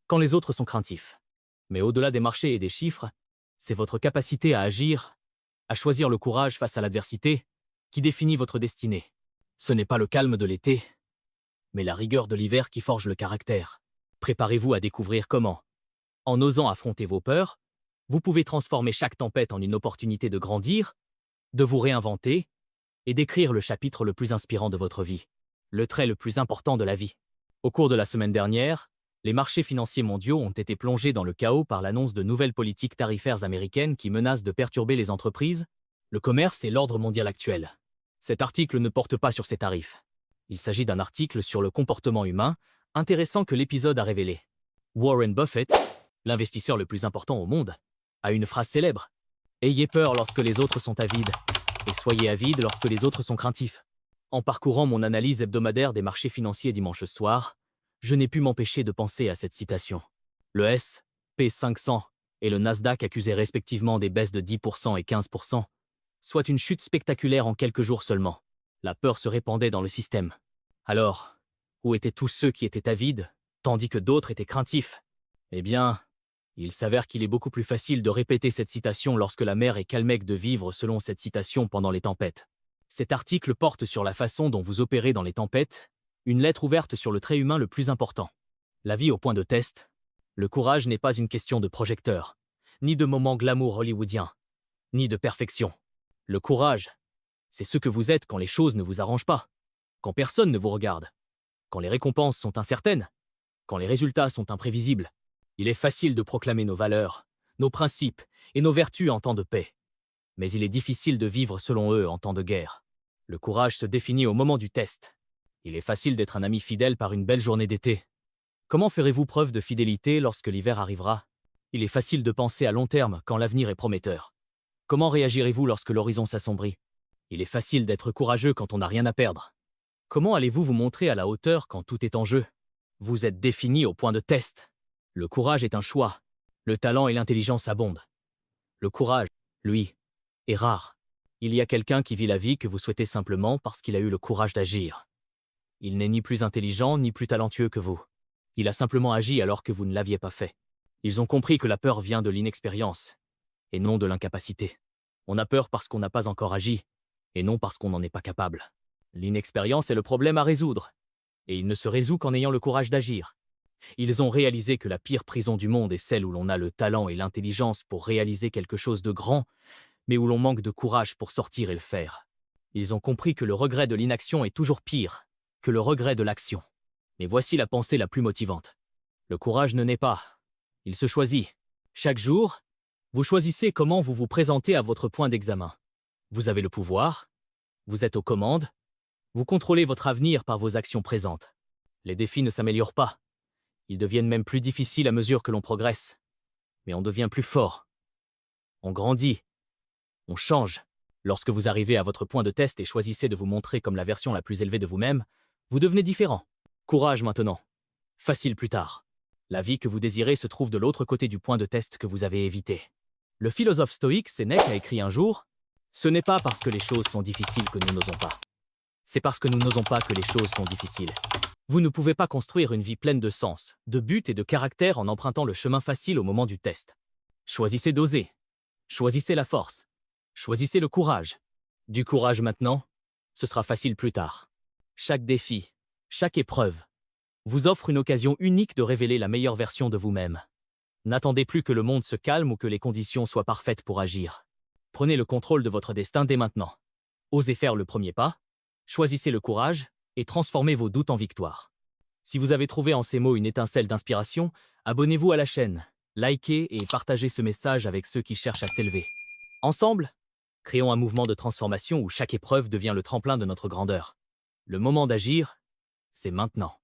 quand les autres sont craintifs. Mais au-delà des marchés et des chiffres, c'est votre capacité à agir, à choisir le courage face à l'adversité, qui définit votre destinée. Ce n'est pas le calme de l'été, mais la rigueur de l'hiver qui forge le caractère. Préparez-vous à découvrir comment, en osant affronter vos peurs, vous pouvez transformer chaque tempête en une opportunité de grandir, de vous réinventer et d'écrire le chapitre le plus inspirant de votre vie, le trait le plus important de la vie. Au cours de la semaine dernière, les marchés financiers mondiaux ont été plongés dans le chaos par l'annonce de nouvelles politiques tarifaires américaines qui menacent de perturber les entreprises, le commerce et l'ordre mondial actuel. Cet article ne porte pas sur ces tarifs. Il s'agit d'un article sur le comportement humain, intéressant que l'épisode a révélé. Warren Buffett, l'investisseur le plus important au monde, a une phrase célèbre. « Ayez peur lorsque les autres sont avides, et soyez avides lorsque les autres sont craintifs. » En parcourant mon analyse hebdomadaire des marchés financiers dimanche soir, je n'ai pu m'empêcher de penser à cette citation. Le S&P 500 et le Nasdaq accusaient respectivement des baisses de 10% et 15%, soit une chute spectaculaire en quelques jours seulement. La peur se répandait dans le système. Alors, où étaient tous ceux qui étaient avides, tandis que d'autres étaient craintifs? Eh bien, il s'avère qu'il est beaucoup plus facile de répéter cette citation lorsque la mer est calmée que de vivre selon cette citation pendant les tempêtes. Cet article porte sur la façon dont vous opérez dans les tempêtes, une lettre ouverte sur le trait humain le plus important. La vie au point de test. Le courage n'est pas une question de projecteur, ni de moment glamour hollywoodien, ni de perfection. Le courage, c'est ce que vous êtes quand les choses ne vous arrangent pas, quand personne ne vous regarde, quand les récompenses sont incertaines, quand les résultats sont imprévisibles. Il est facile de proclamer nos valeurs, nos principes et nos vertus en temps de paix. Mais il est difficile de vivre selon eux en temps de guerre. Le courage se définit au moment du test. Il est facile d'être un ami fidèle par une belle journée d'été. Comment ferez-vous preuve de fidélité lorsque l'hiver arrivera? Il est facile de penser à long terme quand l'avenir est prometteur. Comment réagirez-vous lorsque l'horizon s'assombrit? Il est facile d'être courageux quand on n'a rien à perdre. Comment allez-vous vous montrer à la hauteur quand tout est en jeu? Vous êtes défini au point de test. Le courage est un choix. Le talent et l'intelligence abondent. Le courage, lui, est rare. Il y a quelqu'un qui vit la vie que vous souhaitez simplement parce qu'il a eu le courage d'agir. Il n'est ni plus intelligent ni plus talentueux que vous. Il a simplement agi alors que vous ne l'aviez pas fait. Ils ont compris que la peur vient de l'inexpérience, et non de l'incapacité. On a peur parce qu'on n'a pas encore agi, et non parce qu'on n'en est pas capable. L'inexpérience est le problème à résoudre, et il ne se résout qu'en ayant le courage d'agir. Ils ont réalisé que la pire prison du monde est celle où l'on a le talent et l'intelligence pour réaliser quelque chose de grand, mais où l'on manque de courage pour sortir et le faire. Ils ont compris que le regret de l'inaction est toujours pire que le regret de l'action. Mais voici la pensée la plus motivante. Le courage ne naît pas. Il se choisit. Chaque jour, vous choisissez comment vous vous présentez à votre point d'examen. Vous avez le pouvoir, vous êtes aux commandes, vous contrôlez votre avenir par vos actions présentes. Les défis ne s'améliorent pas. Ils deviennent même plus difficiles à mesure que l'on progresse. Mais on devient plus fort. On grandit. On change. Lorsque vous arrivez à votre point de test et choisissez de vous montrer comme la version la plus élevée de vous-même, vous devenez différent. Courage maintenant. Facile plus tard. La vie que vous désirez se trouve de l'autre côté du point de test que vous avez évité. Le philosophe stoïque Sénèque a écrit un jour « Ce n'est pas parce que les choses sont difficiles que nous n'osons pas. C'est parce que nous n'osons pas que les choses sont difficiles. » Vous ne pouvez pas construire une vie pleine de sens, de but et de caractère en empruntant le chemin facile au moment du test. Choisissez d'oser. Choisissez la force. Choisissez le courage. Du courage maintenant, ce sera facile plus tard. Chaque défi, chaque épreuve, vous offre une occasion unique de révéler la meilleure version de vous-même. N'attendez plus que le monde se calme ou que les conditions soient parfaites pour agir. Prenez le contrôle de votre destin dès maintenant. Osez faire le premier pas, choisissez le courage et transformez vos doutes en victoire. Si vous avez trouvé en ces mots une étincelle d'inspiration, abonnez-vous à la chaîne, likez et partagez ce message avec ceux qui cherchent à s'élever. Ensemble, créons un mouvement de transformation où chaque épreuve devient le tremplin de notre grandeur. Le moment d'agir, c'est maintenant.